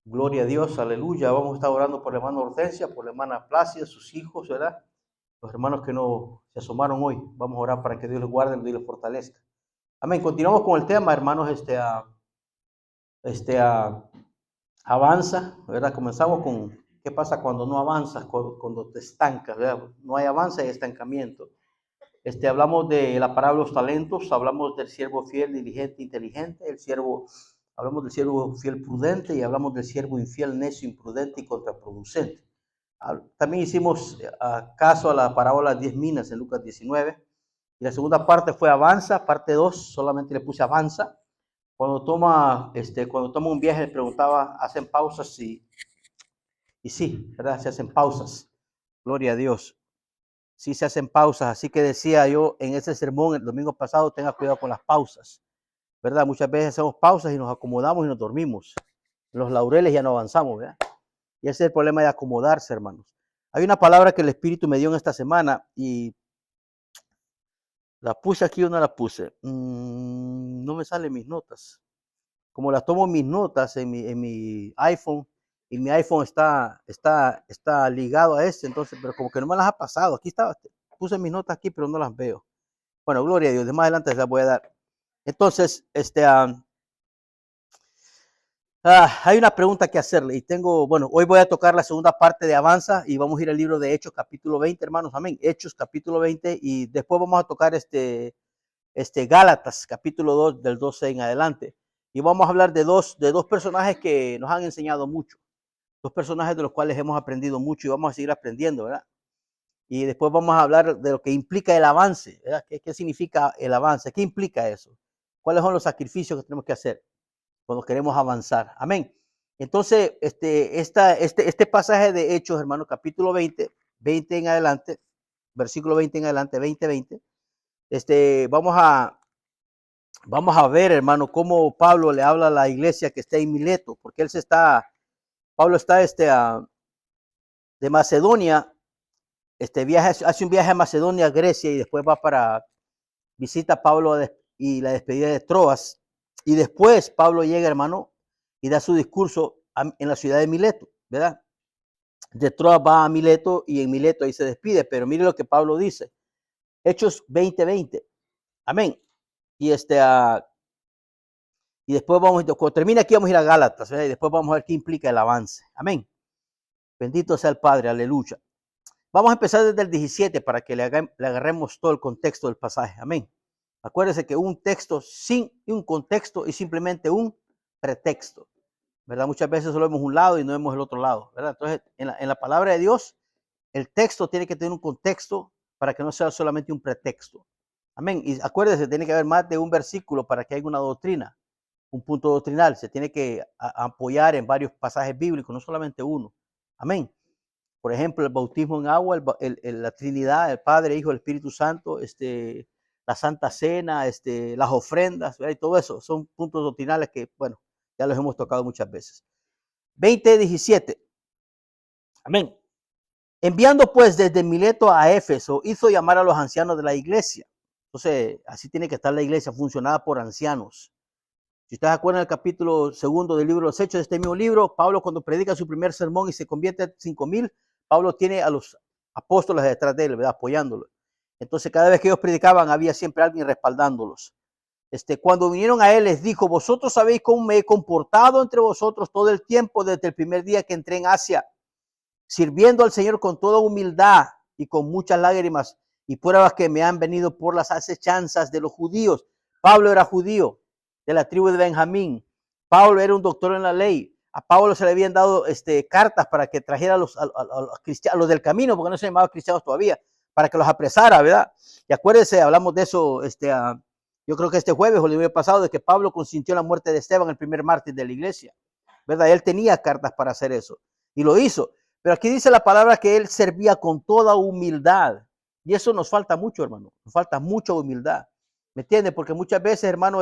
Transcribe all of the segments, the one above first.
Gloria a Dios, aleluya. Vamos a estar orando por la hermana Hortensia, por la hermana Plácida, sus hijos, ¿verdad? Los hermanos que no se asomaron hoy. Vamos a orar para que Dios les guarde y les fortalezca. Amén. Continuamos con el tema, hermanos. Este, a, avanza, ¿verdad? Comenzamos con qué pasa cuando no avanzas, cuando te estancas, ¿verdad? No hay avance, hay estancamiento. Hablamos de la parábola de los talentos, hablamos del siervo fiel, diligente, inteligente, hablamos del siervo fiel prudente y hablamos del siervo infiel, necio, imprudente y contraproducente. También hicimos caso a la parábola 10 minas en Lucas 19. Y la segunda parte fue avanza, parte 2, solamente le puse avanza. Cuando toma un viaje, le preguntaba, ¿hacen pausas? Y sí, ¿verdad? Se hacen pausas. Gloria a Dios. Sí se hacen pausas, así que decía yo en ese sermón el domingo pasado, tenga cuidado con las pausas, ¿verdad? Muchas veces hacemos pausas y nos acomodamos y nos dormimos. En los laureles ya no avanzamos, ¿verdad? Y ese es el problema de acomodarse, hermanos. Hay una palabra que el Espíritu me dio en esta semana y la puse aquí o no la puse. No me salen mis notas. Como las tomo mis notas en mi iPhone, y mi iPhone está ligado a este, entonces, pero como que no me las ha pasado. Aquí estaba, puse mis notas aquí, pero no las veo. Bueno, gloria a Dios, de más adelante se las voy a dar. Entonces, hay una pregunta que hacerle y hoy voy a tocar la segunda parte de Avanza y vamos a ir al libro de Hechos capítulo 20, hermanos, amén. Hechos capítulo 20 y después vamos a tocar Gálatas capítulo 2 del 12 en adelante. Y vamos a hablar de dos personajes que nos han enseñado mucho, dos personajes de los cuales hemos aprendido mucho y vamos a seguir aprendiendo, ¿verdad? Y después vamos a hablar de lo que implica el avance, ¿verdad? ¿Qué significa el avance? ¿Qué implica eso? ¿Cuáles son los sacrificios que tenemos que hacer cuando queremos avanzar? Amén. Entonces, este pasaje de Hechos, hermano, capítulo 20 en adelante, versículo 20 en adelante, 20, vamos a ver, hermano, cómo Pablo le habla a la iglesia que está en Mileto, porque Pablo está de Macedonia, hace un viaje a Macedonia, Grecia, y después visita Pablo y la despedida de Troas, y después Pablo llega, hermano, y da su discurso en la ciudad de Mileto, ¿verdad? De Troas va a Mileto y en Mileto ahí se despide, pero mire lo que Pablo dice, Hechos 20:20, amén. Y y después cuando termine aquí vamos a ir a Gálatas, ¿verdad? Y después vamos a ver qué implica el avance, amén. Bendito sea el Padre, aleluya. Vamos a empezar desde el 17 para que le agarremos todo el contexto del pasaje, amén. Acuérdense que un texto sin un contexto es simplemente un pretexto, ¿verdad? Muchas veces solo vemos un lado y no vemos el otro lado, ¿verdad? Entonces, en la palabra de Dios, el texto tiene que tener un contexto para que no sea solamente un pretexto. Amén. Y acuérdense, tiene que haber más de un versículo para que haya una doctrina, un punto doctrinal. Se tiene que apoyar en varios pasajes bíblicos, no solamente uno. Amén. Por ejemplo, el bautismo en agua, la Trinidad, el Padre, Hijo, el Espíritu Santo, la Santa Cena, las ofrendas, ¿verdad? Y todo eso son puntos doctrinales que, bueno, ya los hemos tocado muchas veces. 20:17. Amén. Enviando pues desde Mileto a Éfeso, hizo llamar a los ancianos de la iglesia. Entonces, así tiene que estar la iglesia, funcionada por ancianos. Si ustedes acuerdan el capítulo 2 del libro de los Hechos, de este mismo libro, Pablo cuando predica su primer sermón y se convierte a 5,000, Pablo tiene a los apóstoles detrás de él, ¿verdad? Apoyándolo. Entonces, cada vez que ellos predicaban, había siempre alguien respaldándolos. Cuando vinieron a él, les dijo, vosotros sabéis cómo me he comportado entre vosotros todo el tiempo desde el primer día que entré en Asia, sirviendo al Señor con toda humildad y con muchas lágrimas y pruebas que me han venido por las acechanzas de los judíos. Pablo era judío, de la tribu de Benjamín. Pablo era un doctor en la ley. A Pablo se le habían dado cartas para que trajera a los cristianos, a los del camino, porque no se llamaban cristianos todavía, para que los apresara, ¿verdad? Y acuérdense, hablamos de eso, yo creo que este jueves o el día pasado, de que Pablo consintió la muerte de Esteban, el primer mártir de la iglesia, ¿verdad? Él tenía cartas para hacer eso y lo hizo. Pero aquí dice la palabra que él servía con toda humildad. Y eso nos falta mucho, hermano. Nos falta mucha humildad. ¿Me entiendes? Porque muchas veces, hermano,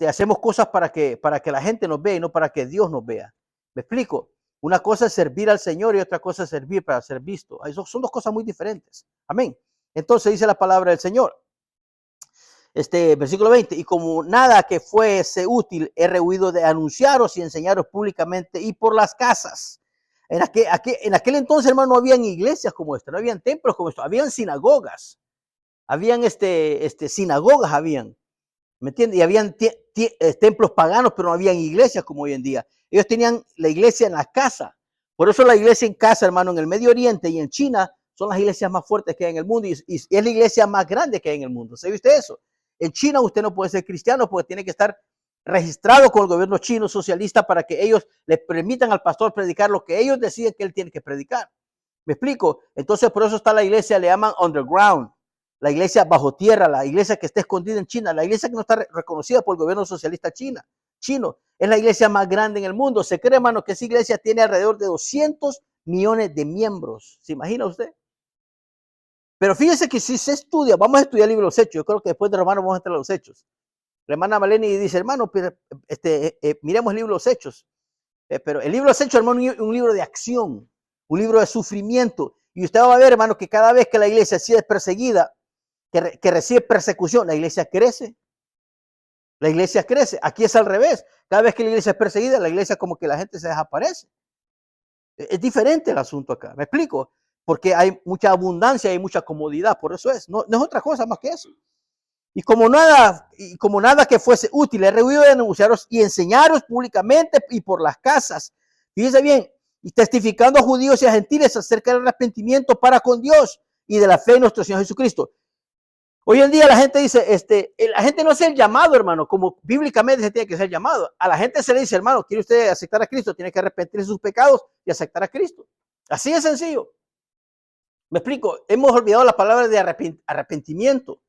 hacemos cosas para que la gente nos vea y no para que Dios nos vea. ¿Me explico? Una cosa es servir al Señor y otra cosa es servir para ser visto. Eso son dos cosas muy diferentes. Amén. Entonces dice la palabra del Señor. Versículo 20, y como nada que fuese útil, he rehuido de anunciaros y enseñaros públicamente y por las casas. En aquel entonces, hermano, no habían iglesias como esta, no habían templos como esto, habían sinagogas, habían sinagogas, ¿me entiendes? Y habían templos paganos, pero no habían iglesias como hoy en día. Ellos tenían la iglesia en la casa. Por eso la iglesia en casa, hermano, en el Medio Oriente y en China, son las iglesias más fuertes que hay en el mundo y es la iglesia más grande que hay en el mundo. ¿Sabe usted eso? En China usted no puede ser cristiano porque tiene que estar registrado con el gobierno chino socialista para que ellos le permitan al pastor predicar lo que ellos deciden que él tiene que predicar. ¿Me explico? Entonces por eso está la iglesia, le llaman underground, la iglesia bajo tierra, la iglesia que está escondida en China, la iglesia que no está reconocida por el gobierno socialista chino. Es la iglesia más grande en el mundo. Se cree, hermano, que esa iglesia tiene alrededor de 200 millones de miembros. ¿Se imagina usted? Pero fíjese que si se estudia, vamos a estudiar el libro de los Hechos. Yo creo que después de Romanos vamos a entrar a los Hechos. La hermana Maleni dice, hermano, miremos el libro de los Hechos. Pero el libro de los Hechos, hermano, es un libro de acción, un libro de sufrimiento. Y usted va a ver, hermano, que cada vez que la iglesia sí es perseguida, que recibe persecución, la iglesia crece. La iglesia crece. Aquí es al revés. Cada vez que la iglesia es perseguida, la iglesia como que la gente se desaparece. Es diferente el asunto acá. ¿Me explico? Porque hay mucha abundancia, hay mucha comodidad. Por eso es. No es otra cosa más que eso. Y como nada que fuese útil, he rehuido de anunciaros y enseñaros públicamente y por las casas. Fíjense bien, y testificando a judíos y a gentiles acerca del arrepentimiento para con Dios y de la fe en nuestro Señor Jesucristo. Hoy en día la gente dice, la gente no hace el llamado, hermano, como bíblicamente se tiene que ser llamado. A la gente se le dice, hermano, ¿quiere usted aceptar a Cristo? Tiene que arrepentirse de sus pecados y aceptar a Cristo. Así de sencillo. Me explico, hemos olvidado la palabra de arrepentimiento.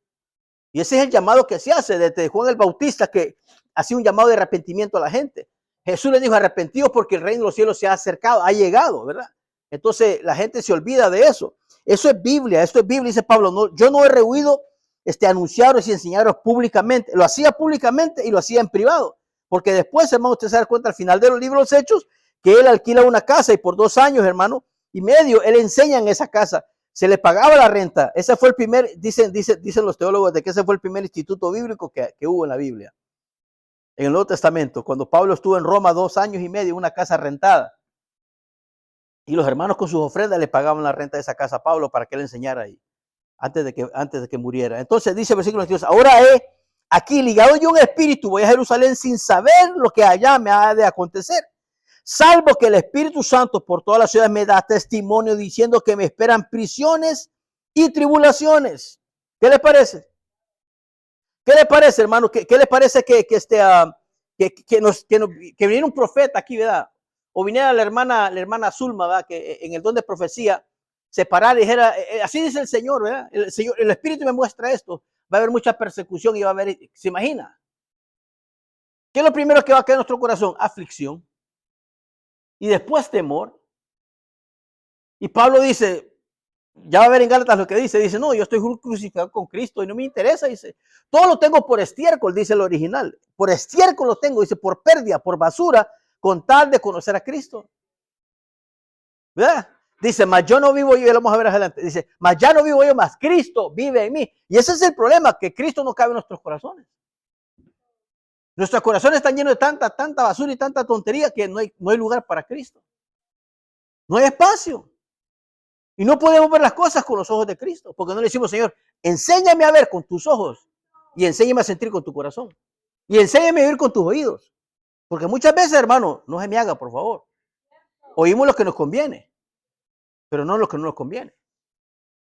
Y ese es el llamado que se hace desde Juan el Bautista, que hacía un llamado de arrepentimiento a la gente. Jesús le dijo, arrepentidos porque el reino de los cielos se ha acercado, ha llegado, ¿verdad? Entonces la gente se olvida de eso. Eso es Biblia, dice Pablo. No, yo no he rehuido anunciaros y enseñaros públicamente. Lo hacía públicamente y lo hacía en privado. Porque después, hermano, usted se da cuenta al final de los libros de los Hechos que él alquila una casa y por 2 años, hermano, y medio, él enseña en esa casa. Se le pagaba la renta. Ese fue el primer, dicen los teólogos, de que ese fue el primer instituto bíblico que hubo en la Biblia. En el Nuevo Testamento, cuando Pablo estuvo en Roma 2 años y medio en una casa rentada. Y los hermanos con sus ofrendas le pagaban la renta de esa casa a Pablo para que él enseñara ahí, antes de que muriera. Entonces dice el versículo 22, ahora he aquí ligado yo un espíritu, voy a Jerusalén sin saber lo que allá me ha de acontecer. Salvo que el Espíritu Santo por toda la ciudad me da testimonio diciendo que me esperan prisiones y tribulaciones. ¿Qué les parece? ¿Qué les parece, hermano? ¿Qué les parece que viniera un profeta aquí, ¿verdad? O viniera la hermana Zulma, ¿verdad? Que en el don de profecía se parara y dijera, así dice el Señor, ¿verdad? El Espíritu me muestra esto. Va a haber mucha persecución y va a haber, ¿se imagina? ¿Qué es lo primero que va a caer en nuestro corazón? Aflicción. Y después temor. Y Pablo dice, ya va a ver en Gálatas lo que dice, no, yo estoy crucificado con Cristo y no me interesa, dice, todo lo tengo por estiércol, dice el original, por estiércol lo tengo, dice, por pérdida, por basura, con tal de conocer a Cristo. ¿Verdad? Dice, mas yo no vivo yo, y lo vamos a ver adelante, dice, mas ya no vivo yo, mas Cristo vive en mí. Y ese es el problema, que Cristo no cabe en nuestros corazones. Nuestros corazones están llenos de tanta basura y tanta tontería que no hay lugar para Cristo. No hay espacio. Y no podemos ver las cosas con los ojos de Cristo, porque no le decimos, Señor, enséñame a ver con tus ojos y enséñame a sentir con tu corazón y enséñame a oír con tus oídos. Porque muchas veces, hermano, no se me haga, por favor. Oímos lo que nos conviene, pero no lo que no nos conviene.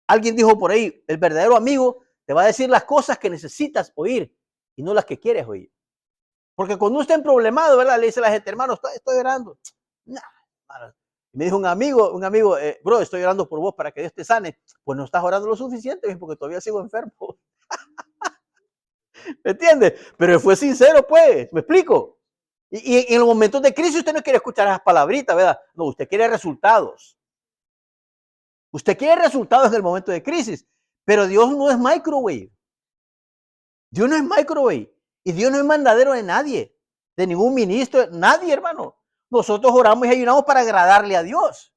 Alguien dijo por ahí, el verdadero amigo te va a decir las cosas que necesitas oír y no las que quieres oír. Porque cuando usted está problemado, ¿verdad? Le dice a la gente, hermano, estoy orando. Nah, hermano. Me dijo un amigo, bro, estoy orando por vos para que Dios te sane. Pues no estás orando lo suficiente, porque todavía sigo enfermo. ¿Me entiendes? Pero fue sincero, pues, ¿me explico? Y en los momentos de crisis usted no quiere escuchar esas palabritas, ¿verdad? No, usted quiere resultados. Usted quiere resultados en el momento de crisis. Pero Dios no es microwave. Dios no es microwave. Y Dios no es mandadero de nadie, de ningún ministro, nadie, hermano. Nosotros oramos y ayunamos para agradarle a Dios.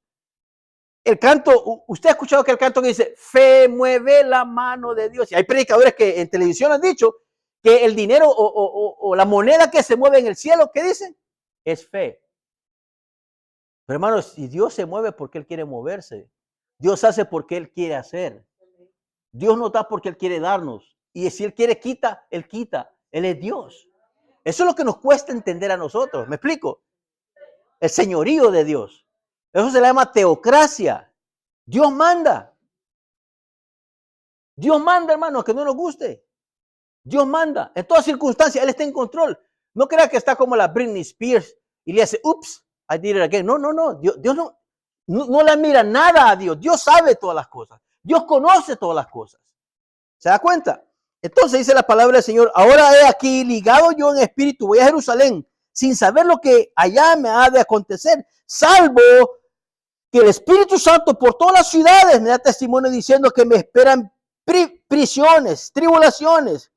El canto, usted ha escuchado que el canto que dice, fe mueve la mano de Dios. Y hay predicadores que en televisión han dicho que el dinero o la moneda que se mueve en el cielo, ¿qué dicen? Es fe. Pero hermanos, si Dios se mueve porque Él quiere moverse, Dios hace porque Él quiere hacer. Dios nos da porque Él quiere darnos. Y si Él quiere, quita, Él quita. Él es Dios. Eso es lo que nos cuesta entender a nosotros. ¿Me explico? El señorío de Dios. Eso se le llama teocracia. Dios manda. Dios manda, hermano, que no nos guste. Dios manda. En todas circunstancias, Él está en control. No crea que está como la Britney Spears y le hace, ups, I did it again. No, no, no. Dios no le mira nada a Dios. Dios sabe todas las cosas. Dios conoce todas las cosas. ¿Se da cuenta? Entonces dice la palabra del Señor, ahora he aquí ligado yo en espíritu, voy a Jerusalén, sin saber lo que allá me ha de acontecer, salvo que el Espíritu Santo por todas las ciudades me da testimonio diciendo que me esperan prisiones, tribulaciones,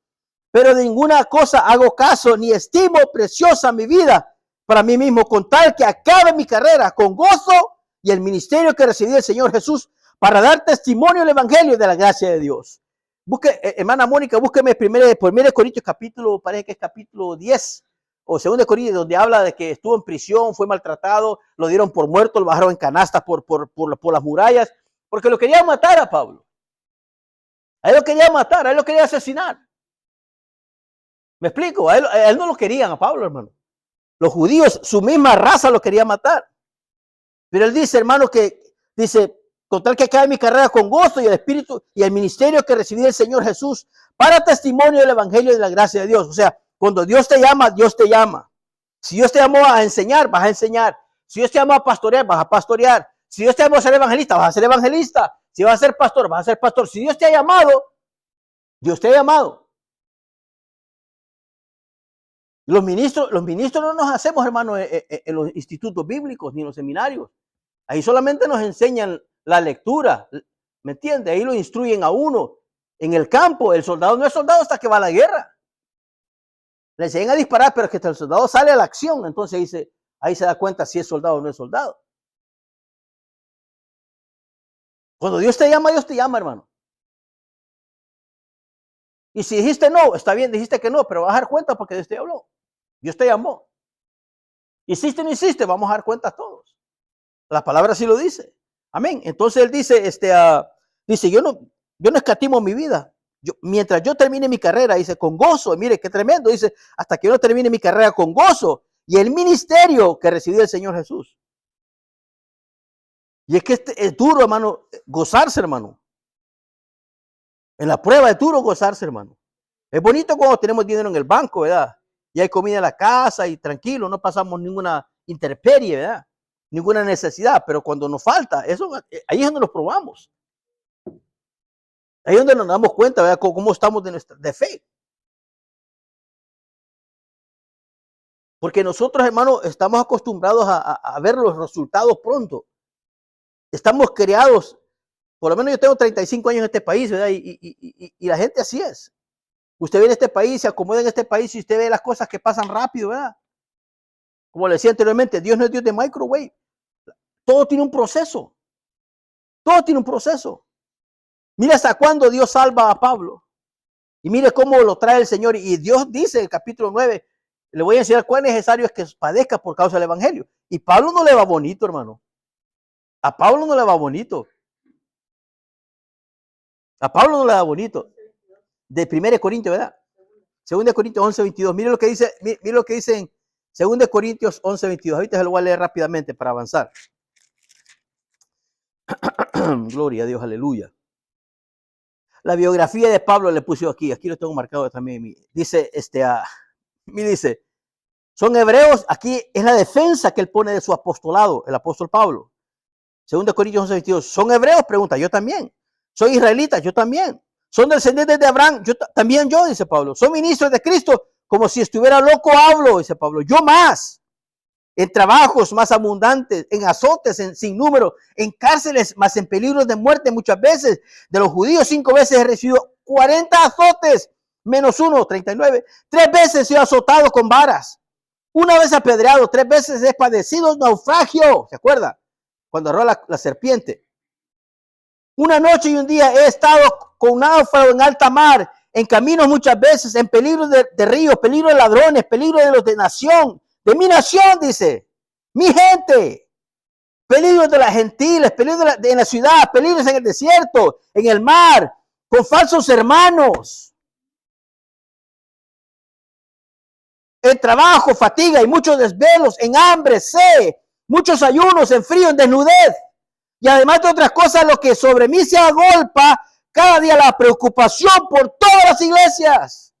pero de ninguna cosa hago caso, ni estimo preciosa mi vida para mí mismo, con tal que acabe mi carrera con gozo y el ministerio que recibí del Señor Jesús para dar testimonio del Evangelio de la gracia de Dios. Busque, hermana Mónica, búsqueme primero Corintios capítulo, parece que es capítulo 10 o 2 Corintios, donde habla de que estuvo en prisión, fue maltratado, lo dieron por muerto, lo bajaron en canastas por las murallas, porque lo querían matar a Pablo. A él lo querían matar, a él lo querían asesinar. ¿Me explico? A él no lo querían a Pablo, hermano. Los judíos, su misma raza lo quería matar. Pero él dice, hermano, dice, con tal que acabe mi carrera con gozo y el espíritu y el ministerio que recibí del Señor Jesús para testimonio del evangelio de la gracia de Dios. O sea, cuando Dios te llama, Dios te llama. Si Dios te llamó a enseñar, vas a enseñar. Si Dios te llamó a pastorear, vas a pastorear. Si Dios te llamó a ser evangelista, vas a ser evangelista. Si vas a ser pastor, vas a ser pastor. Si Dios te ha llamado, Dios te ha llamado. Los ministros no nos hacemos, hermano, en los institutos bíblicos ni en los seminarios. Ahí solamente nos enseñan la lectura, ¿me entiende? Ahí lo instruyen a uno. En el campo, el soldado no es soldado hasta que va a la guerra. Le enseñan a disparar, pero es que el soldado sale a la acción. Entonces ahí se da cuenta si es soldado o no es soldado. Cuando Dios te llama, hermano. Y si dijiste no, está bien, dijiste que no, pero vas a dar cuenta porque Dios te habló. Dios te llamó. Hiciste o no hiciste, vamos a dar cuenta todos. La palabra sí lo dice. Amén. Entonces él dice, dice, yo no escatimo mi vida. Mientras yo termine mi carrera, dice, con gozo, mire qué tremendo, dice, hasta que yo no termine mi carrera con gozo y el ministerio que recibí del Señor Jesús. Y es que es duro, hermano, gozarse, hermano. En la prueba es duro gozarse, hermano. Es bonito cuando tenemos dinero en el banco, ¿verdad? Y hay comida en la casa y tranquilo, no pasamos ninguna intemperie, ¿verdad? Ninguna necesidad, pero cuando nos falta, ahí es donde nos probamos. Ahí es donde nos damos cuenta, ¿verdad? Cómo estamos de fe. Porque nosotros, hermanos, estamos acostumbrados a ver los resultados pronto. Estamos criados, por lo menos yo tengo 35 años en este país, ¿verdad? Y la gente así es. Usted viene a este país, se acomoda en este país y usted ve las cosas que pasan rápido, ¿verdad? Como le decía anteriormente, Dios no es Dios de microwave. Todo tiene un proceso. Todo tiene un proceso. Mira hasta cuándo Dios salva a Pablo. Y mire cómo lo trae el Señor. Y Dios dice en el capítulo 9, le voy a enseñar cuán necesario es que padezca por causa del evangelio. Y Pablo no le va bonito, hermano. A Pablo no le va bonito. A Pablo no le va bonito. De 1 Corintios, ¿verdad? 2 Corintios 11, 22. Mire lo que dice en 2 Corintios 11, 22. Ahorita se lo voy a leer rápidamente para avanzar. Gloria a Dios, aleluya. La biografía de Pablo le puse aquí lo tengo marcado también. Dice, dice, son hebreos, aquí es la defensa que él pone de su apostolado, el apóstol Pablo. 2 Corintios 11, 22. ¿Son hebreos? Pregunta, yo también. ¿Son israelitas? Yo también. ¿Son descendientes de Abraham? También yo, dice Pablo. ¿Son ministros de Cristo? Como si estuviera loco hablo, dice Pablo. Yo más. En trabajos más abundantes, en azotes sin número, en cárceles más en peligros de muerte muchas veces. De los judíos 5 veces he recibido 40 azotes, menos 1, 39. 3 veces he sido azotado con varas. 1 vez apedreado, 3 veces he padecido naufragio. ¿Se acuerda? Cuando arrojó la serpiente. Una noche y un día he estado con náufrago en alta mar, en caminos muchas veces, en peligro de ríos, peligro de ladrones, peligro de los de nación, de mi nación, dice, mi gente, peligros de las gentiles, peligros en la ciudad, peligros en el desierto, en el mar, con falsos hermanos. En trabajo, fatiga y muchos desvelos, en hambre, sed, muchos ayunos, en frío, en desnudez. Y además de otras cosas, lo que sobre mí se agolpa cada día la preocupación por todas las iglesias.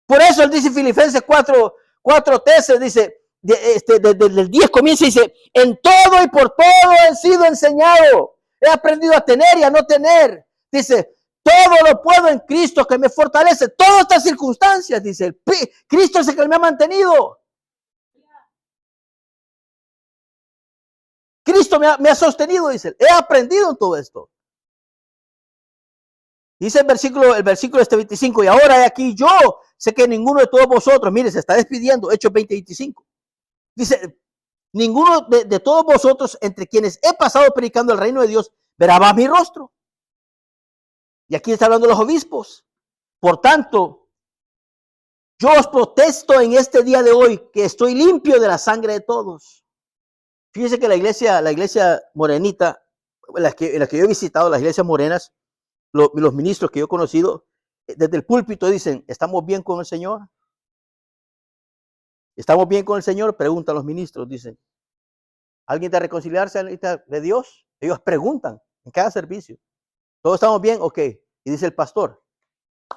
Por eso él dice Filipenses 4:13, dice, desde el 10 comienza y dice, en todo y por todo he sido enseñado. He aprendido a tener y a no tener. Dice, todo lo puedo en Cristo que me fortalece. Todas estas circunstancias, dice, Cristo es el que me ha mantenido. Cristo me ha sostenido, dice, he aprendido en todo esto. Dice el versículo 25, y ahora aquí yo sé que ninguno de todos vosotros, mire, se está despidiendo, Hechos 20:25. Dice, ninguno de todos vosotros, entre quienes he pasado predicando el reino de Dios, verá más mi rostro. Y aquí está hablando los obispos. Por tanto, yo os protesto en este día de hoy que estoy limpio de la sangre de todos. Fíjense que la iglesia morenita, en la que yo he visitado, las iglesias morenas, los ministros que yo he conocido, desde el púlpito dicen, ¿estamos bien con el Señor? ¿Estamos bien con el Señor? Preguntan los ministros, dicen. ¿Alguien está reconciliarse de Dios? Ellos preguntan en cada servicio. ¿Todos estamos bien? Ok. Y dice el pastor,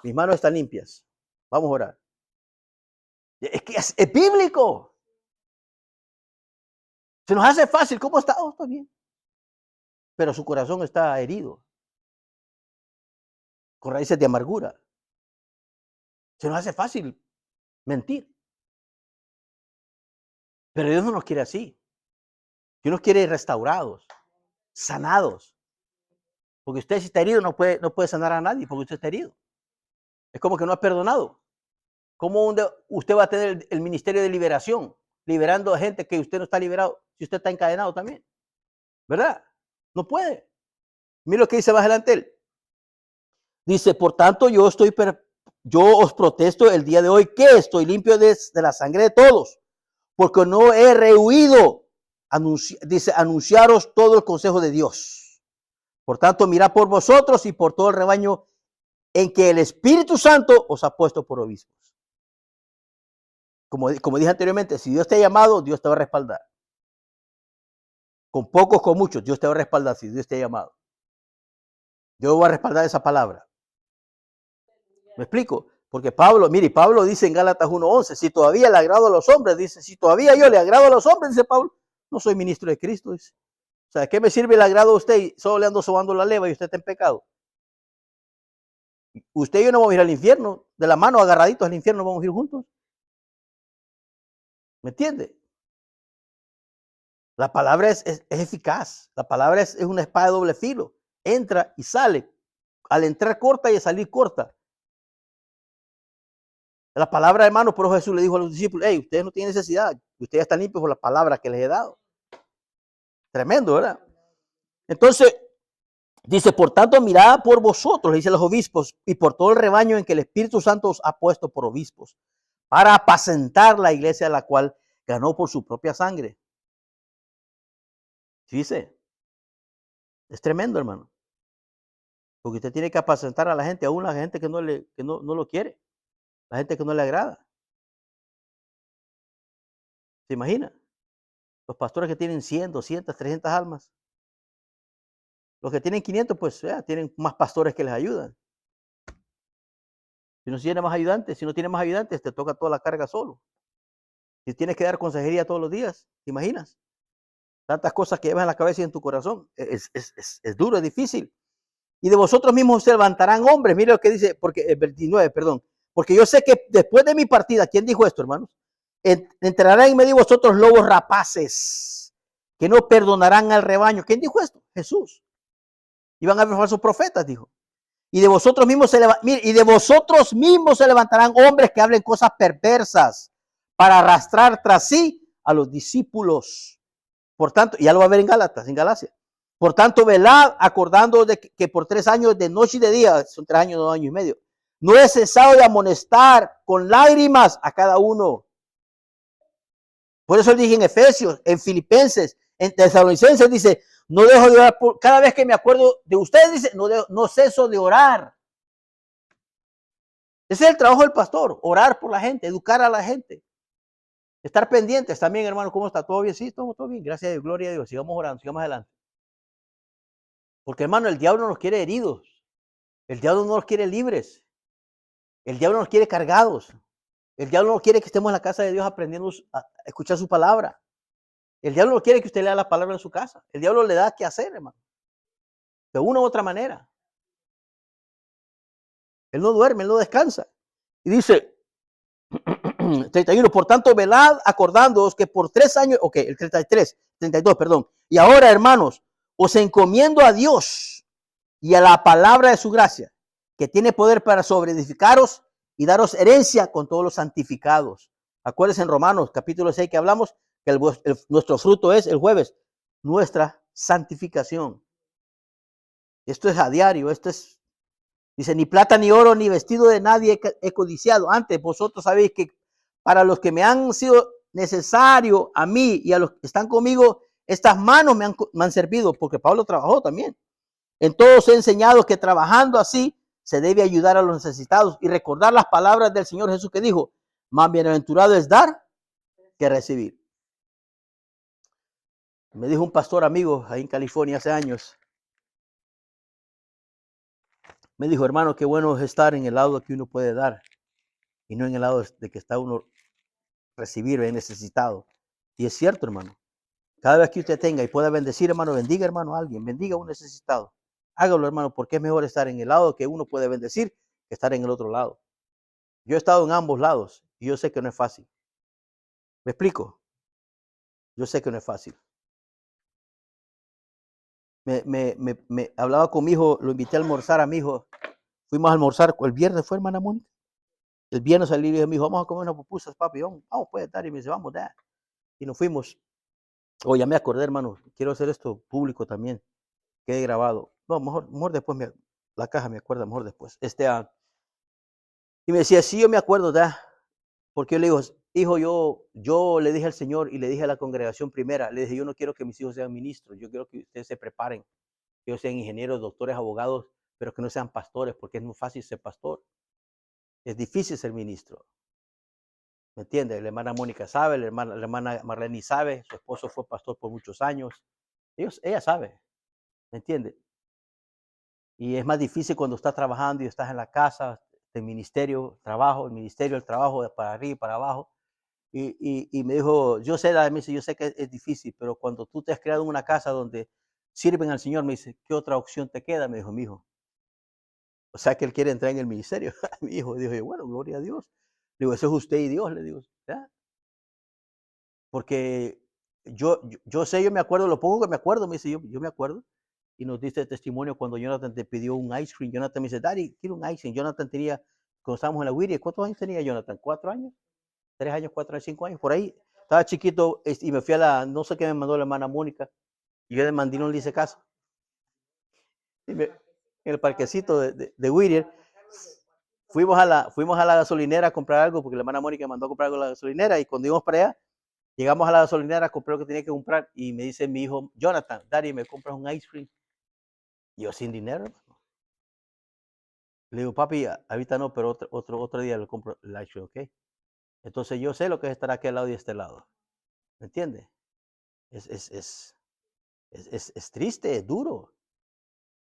mis manos están limpias. Vamos a orar. Es que es bíblico. Se nos hace fácil. ¿Cómo está? Oh, está bien. Pero su corazón está herido, con raíces de amargura. Se nos hace fácil mentir. Pero Dios no nos quiere así. Dios nos quiere restaurados, sanados. Porque usted si está herido no puede sanar a nadie porque usted está herido. Es como que no ha perdonado. ¿Cómo usted va a tener el ministerio de liberación? Liberando a gente que usted no está liberado, si usted está encadenado también. ¿Verdad? No puede. Mira lo que dice más adelante él. Dice, por tanto, yo os protesto el día de hoy que estoy limpio de la sangre de todos, porque no he rehuido, anunciaros todo el consejo de Dios. Por tanto, mirad por vosotros y por todo el rebaño en que el Espíritu Santo os ha puesto por obispos. Como dije anteriormente, si Dios te ha llamado, Dios te va a respaldar. Con pocos, con muchos, Dios te va a respaldar si Dios te ha llamado. Dios va a respaldar esa palabra. ¿Me explico? Porque Pablo dice en Gálatas 1:11, si todavía le agrado a los hombres, dice, si todavía yo le agrado a los hombres, dice Pablo, no soy ministro de Cristo, dice. O sea, ¿qué me sirve el agrado a usted y solo le ando sobando la leva y usted está en pecado? Usted y yo no vamos a ir al infierno, de la mano agarraditos al infierno vamos a ir juntos. ¿Me entiende? La palabra es eficaz, la palabra es una espada de doble filo, entra y sale, al entrar corta y al salir corta. La palabra, hermano, por eso Jesús le dijo a los discípulos, hey, ustedes no tienen necesidad, ustedes ya están limpios por la palabra que les he dado. Tremendo, ¿verdad? Entonces, dice, por tanto, mirad por vosotros, le dice los obispos, y por todo el rebaño en que el Espíritu Santo os ha puesto por obispos, para apacentar la iglesia a la cual ganó por su propia sangre. Dice, es tremendo, hermano. Porque usted tiene que apacentar a la gente, aún la gente que no lo quiere, la gente que no le agrada. ¿Se imagina? Los pastores que tienen 100, 200, 300 almas. Los que tienen 500, pues tienen más pastores que les ayudan. Si no tiene más ayudantes, te toca toda la carga solo. Si tienes que dar consejería todos los días, ¿te imaginas? Tantas cosas que llevas en la cabeza y en tu corazón. Es duro, es difícil. Y de vosotros mismos se levantarán hombres. Mire lo que dice, porque el 29, perdón. Porque yo sé que después de mi partida, ¿quién dijo esto, hermanos? Entrarán en medio de vosotros lobos rapaces, que no perdonarán al rebaño. ¿Quién dijo esto? Jesús. Iban a haber falsos profetas, dijo. Y de vosotros mismos se levantarán hombres que hablen cosas perversas para arrastrar tras sí a los discípulos. Por tanto, ya lo va a ver en Galacia. Por tanto, velad, acordando de que por 3 años de noche y de día, son 3 años, 2 años y medio, no he cesado de amonestar con lágrimas a cada uno. Por eso dije en Efesios, en Filipenses, en Tesalonicenses, dice, no dejo de orar, cada vez que me acuerdo de ustedes, dice, no ceso de orar. Ese es el trabajo del pastor, orar por la gente, educar a la gente. Estar pendientes también, hermano, ¿cómo está? ¿Todo bien? Sí, todo bien, gracias a Dios, gloria a Dios. Sigamos orando, sigamos adelante. Porque, hermano, el diablo nos quiere heridos. El diablo no nos quiere libres. El diablo nos quiere cargados. El diablo no quiere que estemos en la casa de Dios aprendiendo a escuchar su palabra. El diablo no quiere que usted lea la palabra en su casa. El diablo le da qué hacer, hermano. De una u otra manera. Él no duerme, él no descansa. Y dice, 31, por tanto, velad acordándoos que por 3 años, ok, el 32, perdón. Y ahora, hermanos, os encomiendo a Dios y a la palabra de su gracia, que tiene poder para sobreedificaros y daros herencia con todos los santificados. Acuérdense en Romanos capítulo 6 que hablamos que nuestro fruto es el jueves, nuestra santificación. Esto es a diario, esto es, dice, ni plata ni oro ni vestido de nadie he codiciado. Antes vosotros sabéis que para los que me han sido necesario a mí y a los que están conmigo, estas manos me han servido, porque Pablo trabajó también. En todos he enseñado que trabajando así se debe ayudar a los necesitados y recordar las palabras del Señor Jesús que dijo, más bienaventurado es dar que recibir. Me dijo un pastor amigo ahí en California hace años, me dijo, hermano, qué bueno es estar en el lado que uno puede dar y no en el lado de que está uno recibir, es necesitado. Y es cierto, hermano. Cada vez que usted tenga y pueda bendecir, hermano, bendiga, hermano, a alguien, bendiga a un necesitado. Hágalo, hermano, porque es mejor estar en el lado que uno puede bendecir que estar en el otro lado. Yo he estado en ambos lados y yo sé que no es fácil. ¿Me explico? Yo sé que no es fácil. Me hablaba con mi hijo, lo invité a almorzar a mi hijo. Fuimos a almorzar, el viernes fue, hermana Mónica. El viernes salí y dije, mi hijo, vamos a comer unas pupusas, papi. Vamos, puede estar. Y me dice, vamos, da. Y nos fuimos. Oh, ya me acordé, hermano. Quiero hacer esto público también. Quede grabado. No, mejor después, la caja me acuerda, mejor después. Y me decía, sí, yo me acuerdo, da. Porque yo le digo, hijo, yo le dije al Señor y le dije a la congregación primera, le dije, yo no quiero que mis hijos sean ministros, yo quiero que ustedes se preparen, que ellos sean ingenieros, doctores, abogados, pero que no sean pastores, porque es muy fácil ser pastor. Es difícil ser ministro. ¿Me entiende? La hermana Mónica sabe, la hermana Marlene sabe, su esposo fue pastor por muchos años. Ella sabe, ¿me entiende? Y es más difícil cuando estás trabajando y estás en la casa, el ministerio, trabajo, el ministerio, el trabajo, de para arriba y para abajo. Y me dijo, yo sé, me dice, yo sé que es difícil, pero cuando tú te has creado en una casa donde sirven al Señor, me dice, ¿qué otra opción te queda? Me dijo mi hijo. O sea que él quiere entrar en el ministerio. Mi hijo dijo, bueno, gloria a Dios. Le digo, eso es usted y Dios, le digo, ¿ya? Porque yo sé, yo me acuerdo, lo poco que me acuerdo, me dice, yo me acuerdo. Y nos dice testimonio cuando Jonathan te pidió un ice cream. Jonathan me dice, Daddy, quiero un ice cream. Jonathan tenía, cuando estábamos en la Wiri, ¿cuántos años tenía Jonathan? ¿4 años? 3 años, 4 años, 5 años, por ahí. Estaba chiquito y me fui a no sé qué me mandó la hermana Mónica. Y yo de mandí no le hice caso. En el parquecito de Whittier, fuimos a la gasolinera a comprar algo, porque la hermana Mónica me mandó a comprar algo a la gasolinera, y cuando íbamos para allá, llegamos a la gasolinera a comprar lo que tenía que comprar, y me dice mi hijo, Jonathan, Daddy, ¿me compras un ice cream? Y yo sin dinero, hermano. Le digo, papi, ahorita no, pero otro día le compro el ice cream, ¿ok? Entonces yo sé lo que es estar aquí al lado y este lado. ¿Me entiendes? Es triste, es duro.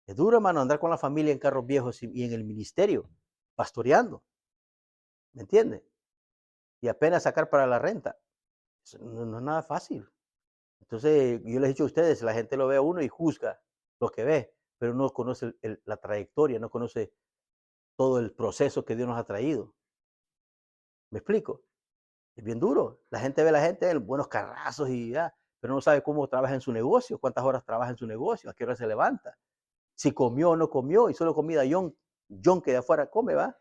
Es duro, hermano, andar con la familia en carros viejos y en el ministerio, pastoreando. ¿Me entiende? Y apenas sacar para la renta. Eso no es nada fácil. Entonces, yo les he dicho a ustedes, la gente lo ve a uno y juzga lo que ve, pero no conoce la trayectoria, no conoce todo el proceso que Dios nos ha traído. ¿Me explico? Es bien duro. La gente ve a la gente en buenos carrazos y ya, pero no sabe cómo trabaja en su negocio, cuántas horas trabaja en su negocio, a qué hora se levanta, si comió o no comió, y solo comida John que de afuera come, ¿va?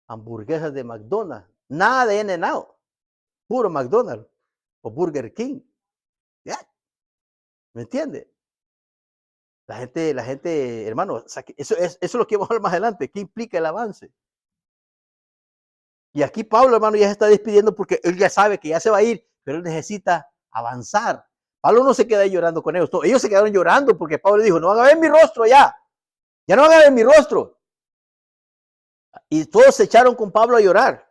Hamburguesas de McDonald's, nada de In-N-Out, puro McDonald's o Burger King. ¿Ya? ¿Me entiende? La gente, hermano, o sea, eso es lo que vamos a ver más adelante. ¿Qué implica el avance? Y aquí Pablo, hermano, ya se está despidiendo porque él ya sabe que ya se va a ir, pero él necesita avanzar. Pablo no se queda ahí llorando con ellos. No, ellos se quedaron llorando porque Pablo dijo, no van a ver mi rostro ya. Ya no van a ver mi rostro. Y todos se echaron con Pablo a llorar.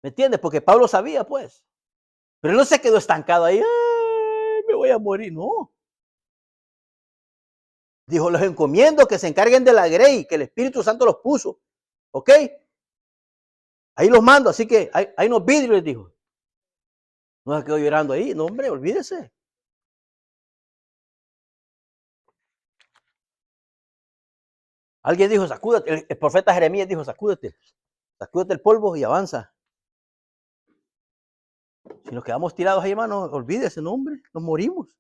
¿Me entiendes? Porque Pablo sabía, pues. Pero él no se quedó estancado ahí. Ay, me voy a morir. No. Dijo, los encomiendo que se encarguen de la grey, que el Espíritu Santo los puso. ¿Ok? Ahí los mando. Así que hay unos vidrios, dijo. No se quedó llorando ahí. No, hombre, olvídese. Alguien dijo, sacúdate. El profeta Jeremías dijo, sacúdate. Sacúdate el polvo y avanza. Si nos quedamos tirados ahí, hermano, olvídese, no, hombre. Nos morimos.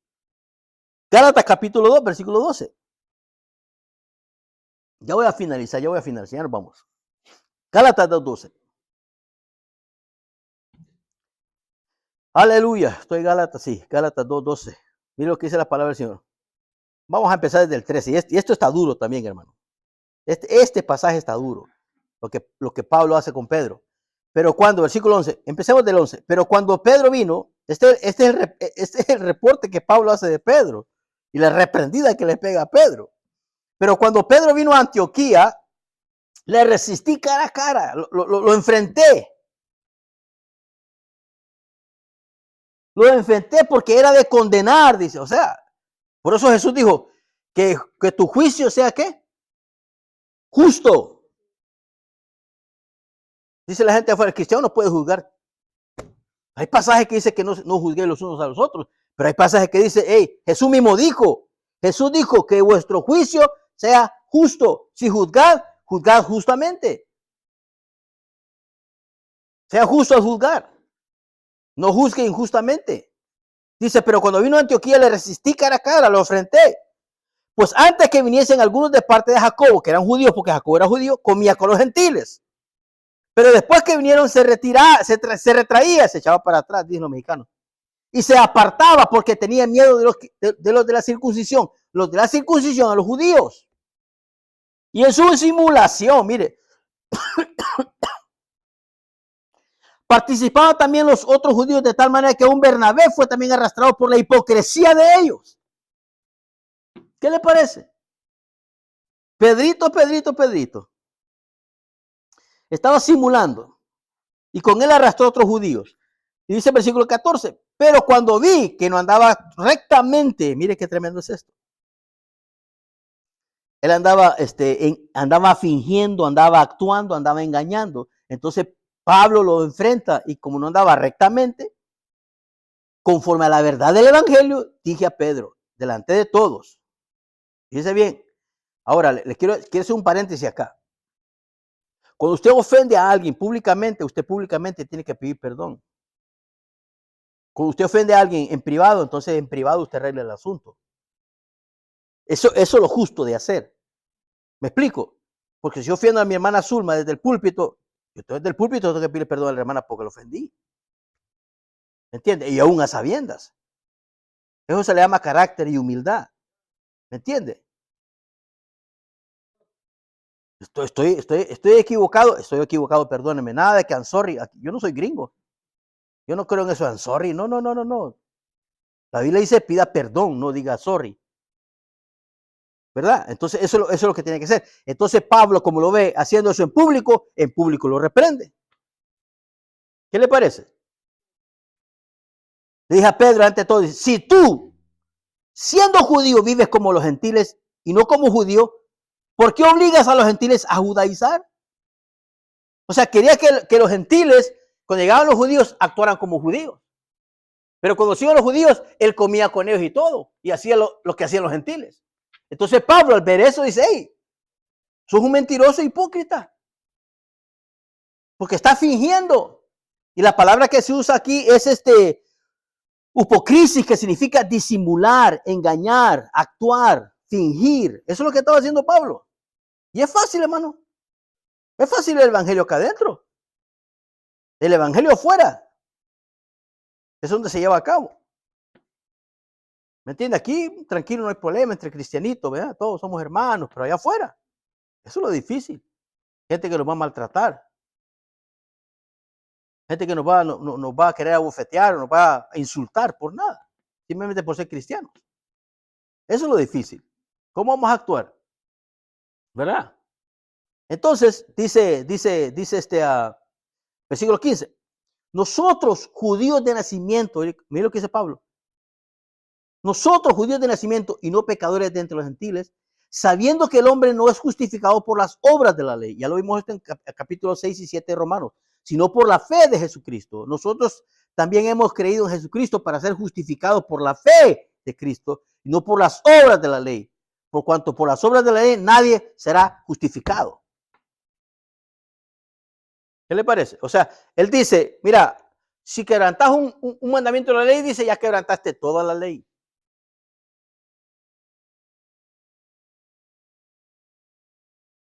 Gálatas capítulo 2, versículo 12. Ya voy a finalizar, ya nos vamos. Gálatas 2:12. Aleluya, estoy Gálatas, sí, Gálatas 2:12. Mira lo que dice la palabra del Señor. Vamos a empezar desde el 13. Y esto está duro también, hermano. Este pasaje está duro. Lo que Pablo hace con Pedro. Pero cuando, versículo 11, empecemos del 11. Pero cuando Pedro vino, este es el reporte que Pablo hace de Pedro. Y la reprendida que le pega a Pedro. Pero cuando Pedro vino a Antioquía, le resistí cara a cara, lo enfrenté. Lo enfrenté porque era de condenar, dice. O sea, por eso Jesús dijo que tu juicio sea ¿qué? Justo. Dice la gente afuera, el cristiano no puede juzgar. Hay pasajes que dice que no juzguéis los unos a los otros, pero hay pasajes que dice, hey, Jesús dijo que vuestro juicio sea justo. Si juzgad, juzgad justamente. Sea justo al juzgar. No juzgue injustamente. Dice, pero cuando vino a Antioquía le resistí cara a cara, lo enfrenté. Pues antes que viniesen algunos de parte de Jacobo, que eran judíos, porque Jacobo era judío, comía con los gentiles. Pero después que vinieron se retraía, se echaba para atrás, dicen los mexicanos. Y se apartaba porque tenía miedo de los de la circuncisión. Los de la circuncisión a los judíos. Y en su simulación, mire, participaban también los otros judíos de tal manera que un Bernabé fue también arrastrado por la hipocresía de ellos. ¿Qué le parece? Pedrito estaba simulando y con él arrastró a otros judíos. Y dice el versículo 14, pero cuando vi que no andaba rectamente, mire qué tremendo es esto. Él andaba fingiendo, andaba actuando, andaba engañando. Entonces Pablo lo enfrenta y como no andaba rectamente, conforme a la verdad del evangelio, dije a Pedro, delante de todos. Fíjense bien. Ahora, quiero hacer un paréntesis acá. Cuando usted ofende a alguien públicamente, usted públicamente tiene que pedir perdón. Cuando usted ofende a alguien en privado, entonces en privado usted arregla el asunto. Eso es lo justo de hacer. ¿Me explico? Porque si yo ofendo a mi hermana Zulma desde el púlpito, yo desde el púlpito tengo que pedir perdón a la hermana porque la ofendí. ¿Me entiende? Y aún a sabiendas. Eso se le llama carácter y humildad. ¿Me entiende? Estoy equivocado, perdónenme. Nada de que I'm sorry. Yo no soy gringo. Yo no creo en eso, I'm sorry. No. La Biblia dice pida perdón, no diga sorry. ¿Verdad? Entonces eso es lo que tiene que ser. Entonces Pablo, como lo ve haciendo eso en público lo reprende. ¿Qué le parece? Le dije a Pedro ante todo, si tú, siendo judío, vives como los gentiles y no como judío, ¿por qué obligas a los gentiles a judaizar? O sea, quería que los gentiles, cuando llegaban los judíos, actuaran como judíos. Pero cuando se iban los judíos, él comía con ellos y todo, y hacía lo que hacían los gentiles. Entonces Pablo, al ver eso, dice, hey, sos un mentiroso hipócrita, porque está fingiendo. Y la palabra que se usa aquí es hipocrisis, que significa disimular, engañar, actuar, fingir. Eso es lo que estaba haciendo Pablo. Y es fácil, hermano. Es fácil el evangelio acá adentro. El evangelio afuera es donde se lleva a cabo. ¿Me entiende? Aquí, tranquilo, no hay problema entre cristianitos, ¿verdad? Todos somos hermanos, pero allá afuera, eso es lo difícil. Gente que nos va a maltratar. Gente que nos va a querer abofetear, nos va a insultar por nada, simplemente por ser cristianos. Eso es lo difícil. ¿Cómo vamos a actuar? ¿Verdad? Entonces, dice versículo 15. Nosotros, judíos de nacimiento, mire lo que dice Pablo. Nosotros, judíos de nacimiento y no pecadores de entre los gentiles, sabiendo que el hombre no es justificado por las obras de la ley. Ya lo vimos esto en capítulo 6 y 7 de Romanos, sino por la fe de Jesucristo. Nosotros también hemos creído en Jesucristo para ser justificados por la fe de Cristo y no por las obras de la ley. Por cuanto por las obras de la ley nadie será justificado. ¿Qué le parece? O sea, él dice, mira, si quebrantas un mandamiento de la ley, dice, ya quebrantaste toda la ley.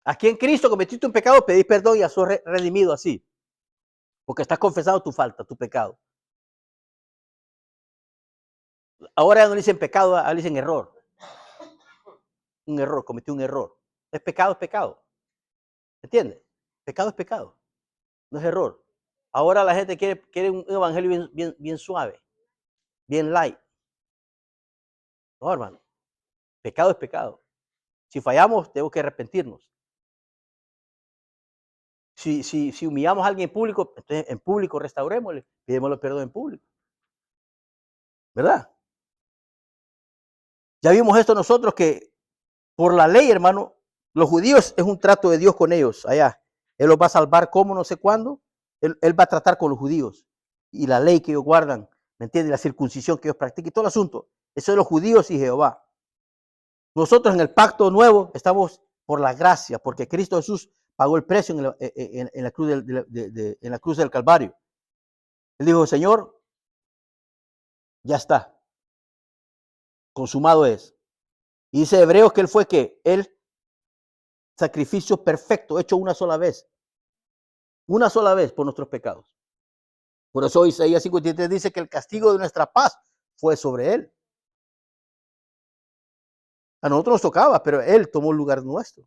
Aquí en Cristo cometiste un pecado, pedís perdón y ya sos redimido así. Porque estás confesado tu falta, tu pecado. Ahora ya no le dicen pecado, ahora le dicen error. Un error, cometí un error. Es pecado, es pecado. ¿Entiendes? Pecado es pecado. No es error. Ahora la gente quiere un evangelio bien suave, bien light. No, hermano. Pecado es pecado. Si fallamos, tenemos que arrepentirnos. Si humillamos a alguien en público, entonces en público restaurémosle, pidémosle perdón en público. ¿Verdad? Ya vimos esto nosotros que por la ley, hermano, los judíos es un trato de Dios con ellos allá. Él los va a salvar como no sé cuándo. Él va a tratar con los judíos y la ley que ellos guardan, ¿me entiendes? La circuncisión que ellos practican y todo el asunto. Eso de los judíos y Jehová. Nosotros en el pacto nuevo estamos por la gracia, porque Cristo Jesús pagó el precio en la cruz del Calvario. Él dijo, Señor, ya está, consumado es. Y dice Hebreos que él fue que el sacrificio perfecto, hecho una sola vez por nuestros pecados. Por eso Isaías 53 dice que el castigo de nuestra paz fue sobre él. A nosotros nos tocaba, pero él tomó el lugar nuestro.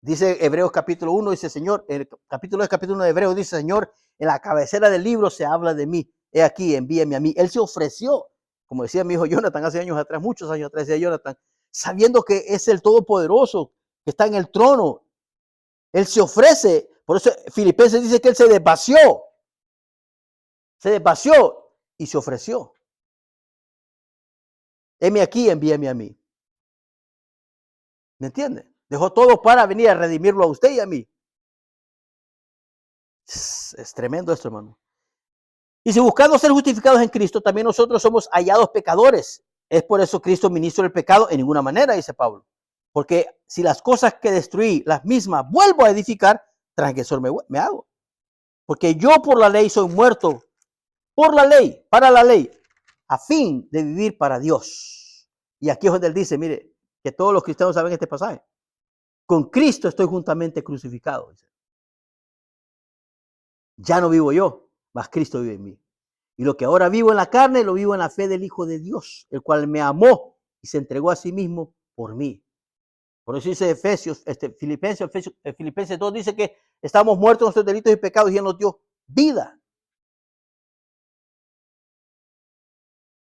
Dice Hebreos capítulo 1, dice Señor, el capítulo 1 de Hebreos dice Señor, en la cabecera del libro se habla de mí. He aquí, envíame a mí. Él se ofreció, como decía mi hijo Jonathan hace años atrás, muchos años atrás, decía Jonathan, sabiendo que es el Todopoderoso, que está en el trono. Él se ofrece. Por eso Filipenses dice que él se desvació y se ofreció. Heme aquí, envíame a mí. ¿Me entiende? Dejó todo para venir a redimirlo a usted y a mí. Es tremendo esto, hermano. Y si buscando ser justificados en Cristo, también nosotros somos hallados pecadores. Es por eso Cristo ministro del pecado en ninguna manera, dice Pablo. Porque si las cosas que destruí, las mismas, vuelvo a edificar, transgresor me hago. Porque yo por la ley soy muerto, por la ley, para la ley, a fin de vivir para Dios. Y aquí es donde él dice, mire, que todos los cristianos saben este pasaje. Con Cristo estoy juntamente crucificado. Ya no vivo yo, mas Cristo vive en mí. Y lo que ahora vivo en la carne, lo vivo en la fe del Hijo de Dios, el cual me amó y se entregó a sí mismo por mí. Por eso dice Filipenses 2 dice que estamos muertos en nuestros delitos y pecados y Él nos dio vida.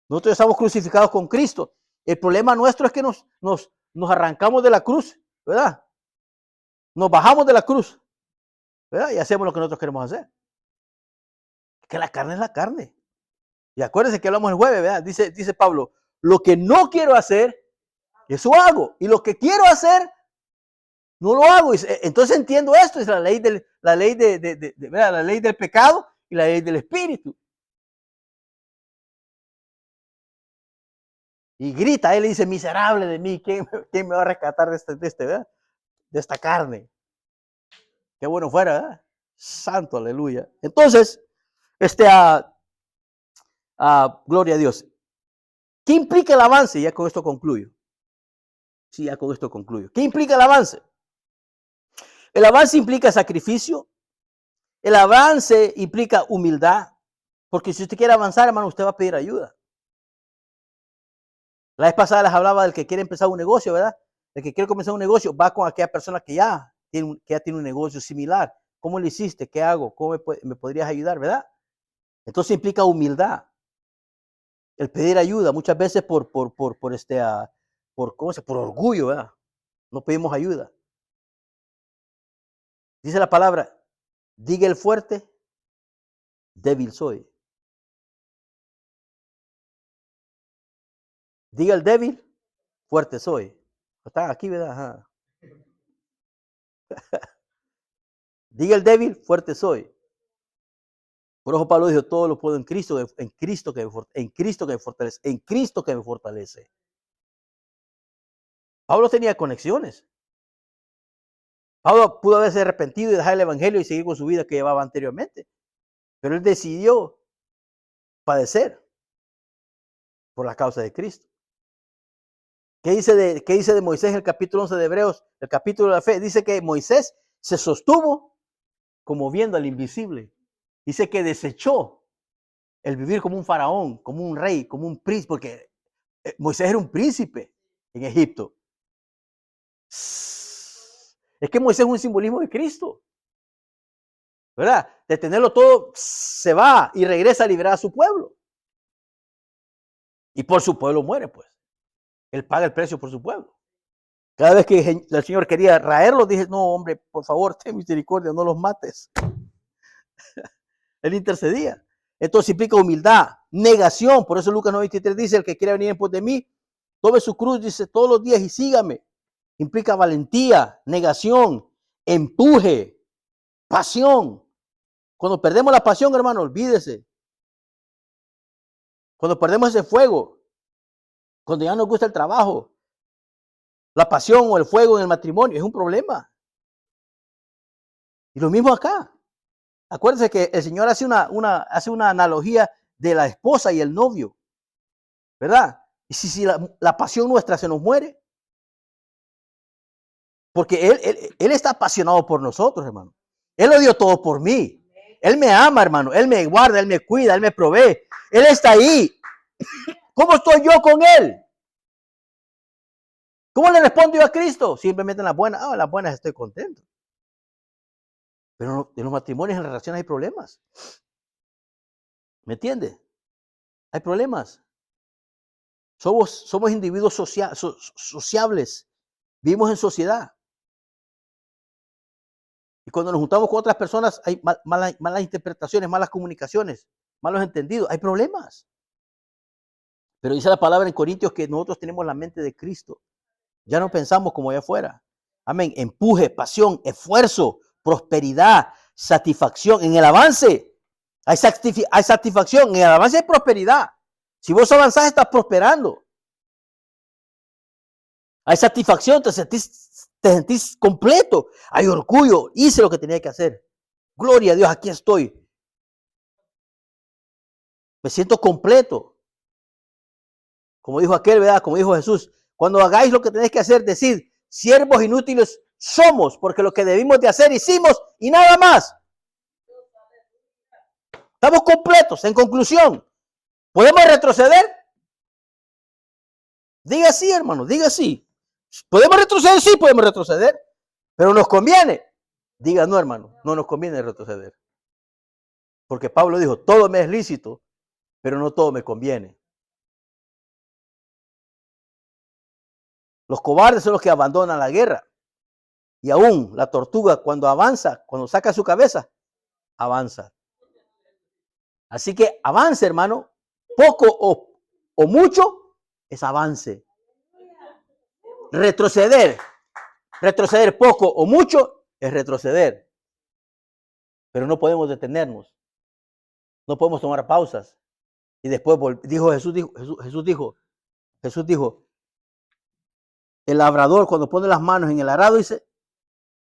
Nosotros estamos crucificados con Cristo. El problema nuestro es que nos arrancamos de la cruz, ¿verdad? Nos bajamos de la cruz, ¿verdad? Y hacemos lo que nosotros queremos hacer. Que la carne es la carne. Y acuérdense que hablamos el jueves, ¿verdad? Dice Pablo, lo que no quiero hacer, eso hago. Y lo que quiero hacer, no lo hago. Entonces entiendo esto, es la ley del pecado y la ley del espíritu. Y grita, él le dice, miserable de mí, ¿quién me va a rescatar ¿verdad? De esta carne? Qué bueno fuera, ¿verdad? Santo, aleluya. Entonces, gloria a Dios. ¿Qué implica el avance? Ya con esto concluyo. Sí, ya con esto concluyo. ¿Qué implica el avance? El avance implica sacrificio. El avance implica humildad. Porque si usted quiere avanzar, hermano, usted va a pedir ayuda. La vez pasada les hablaba del que quiere empezar un negocio, ¿verdad? El que quiere comenzar un negocio va con aquella persona que ya tiene un negocio similar. ¿Cómo lo hiciste? ¿Qué hago? ¿Cómo me podrías ayudar? ¿Verdad? Entonces implica humildad. El pedir ayuda, muchas veces por orgullo, ¿verdad? No pedimos ayuda. Dice la palabra, diga el fuerte, débil soy. Diga el débil, fuerte soy. Está aquí, ¿verdad? Ajá. Diga el débil, fuerte soy. Por eso Pablo dijo, todo lo puedo en Cristo que me fortalece, en Cristo que me fortalece. Pablo tenía conexiones. Pablo pudo haberse arrepentido y dejar el evangelio y seguir con su vida que llevaba anteriormente. Pero él decidió padecer por la causa de Cristo. ¿Qué dice de Moisés en el capítulo 11 de Hebreos, el capítulo de la fe? Dice que Moisés se sostuvo como viendo al invisible. Dice que desechó el vivir como un faraón, como un rey, como un príncipe, porque Moisés era un príncipe en Egipto. Es que Moisés es un simbolismo de Cristo, ¿verdad? De tenerlo todo, se va y regresa a liberar a su pueblo. Y por su pueblo muere, pues. Él paga el precio por su pueblo. Cada vez que el Señor quería raerlos, dije, no, hombre, por favor, ten misericordia, no los mates. Él intercedía. Entonces implica humildad, negación. Por eso Lucas 9:23 dice, el que quiera venir en pos de mí, tome su cruz, dice, todos los días y sígame. Implica valentía, negación, empuje, pasión. Cuando perdemos la pasión, hermano, olvídese. Cuando perdemos ese fuego, cuando ya nos gusta el trabajo, la pasión o el fuego en el matrimonio, es un problema. Y lo mismo acá. Acuérdense que el Señor hace una analogía de la esposa y el novio, ¿verdad? Y si la pasión nuestra se nos muere, porque él está apasionado por nosotros, hermano. Él lo dio todo por mí. Él me ama, hermano. Él me guarda, Él me cuida, Él me provee. Él está ahí. ¿Cómo estoy yo con Él? ¿Cómo le respondo yo a Cristo? Simplemente en las buenas. En las buenas estoy contento. Pero en los matrimonios, en las relaciones hay problemas. ¿Me entiende? Hay problemas. Somos individuos sociables. Vivimos en sociedad. Y cuando nos juntamos con otras personas, hay malas interpretaciones, malas comunicaciones, malos entendidos. Hay problemas. Pero dice la palabra en Corintios que nosotros tenemos la mente de Cristo. Ya no pensamos como allá afuera. Amén. Empuje, pasión, esfuerzo, prosperidad, satisfacción. En el avance hay satisfacción. En el avance hay prosperidad. Si vos avanzás, estás prosperando. Hay satisfacción, te sentís completo. Hay orgullo. Hice lo que tenía que hacer. Gloria a Dios, aquí estoy. Me siento completo. Como dijo aquel, ¿verdad? Como dijo Jesús. Cuando hagáis lo que tenéis que hacer, decid, siervos inútiles somos, porque lo que debimos de hacer hicimos y nada más. Estamos completos. En conclusión, ¿podemos retroceder? Diga sí, hermano, diga sí. ¿Podemos retroceder? Sí, podemos retroceder. Pero nos conviene. Diga no, hermano, no nos conviene retroceder. Porque Pablo dijo, todo me es lícito, pero no todo me conviene. Los cobardes son los que abandonan la guerra. Y aún la tortuga cuando avanza, cuando saca su cabeza, avanza. Así que avance, hermano. Poco o mucho es avance. Retroceder poco o mucho es retroceder. Pero no podemos detenernos. No podemos tomar pausas. Y después Jesús dijo, el labrador cuando pone las manos en el arado dice,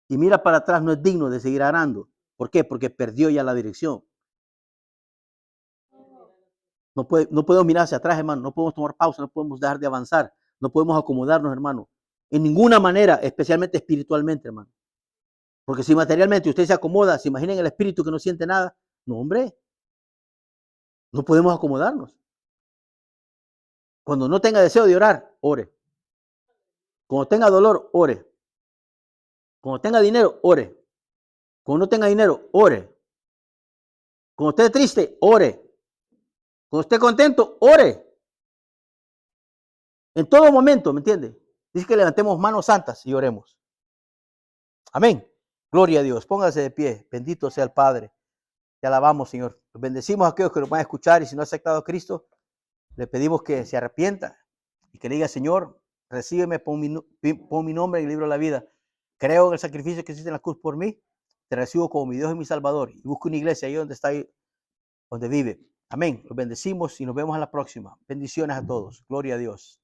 y mira para atrás no es digno de seguir arando. ¿Por qué? Porque perdió ya la dirección. No podemos mirar hacia atrás, hermano. No podemos tomar pausa, no podemos dejar de avanzar. No podemos acomodarnos, hermano. En ninguna manera, especialmente espiritualmente, hermano. Porque si materialmente usted se acomoda, se imagina en el espíritu que no siente nada. No, hombre. No podemos acomodarnos. Cuando no tenga deseo de orar, ore. Cuando tenga dolor, ore. Cuando tenga dinero, ore. Cuando no tenga dinero, ore. Cuando esté triste, ore. Cuando esté contento, ore. En todo momento, ¿me entiende? Dice que levantemos manos santas y oremos. Amén. Gloria a Dios. Póngase de pie. Bendito sea el Padre. Te alabamos, Señor. Los bendecimos a aquellos que nos van a escuchar y si no ha aceptado a Cristo, le pedimos que se arrepienta y que le diga, Señor, recíbeme, pon mi nombre en el libro de la vida. Creo en el sacrificio que hiciste en la cruz por mí. Te recibo como mi Dios y mi Salvador. Y busco una iglesia ahí donde está, donde vive. Amén. Los bendecimos y nos vemos a la próxima. Bendiciones a todos. Gloria a Dios.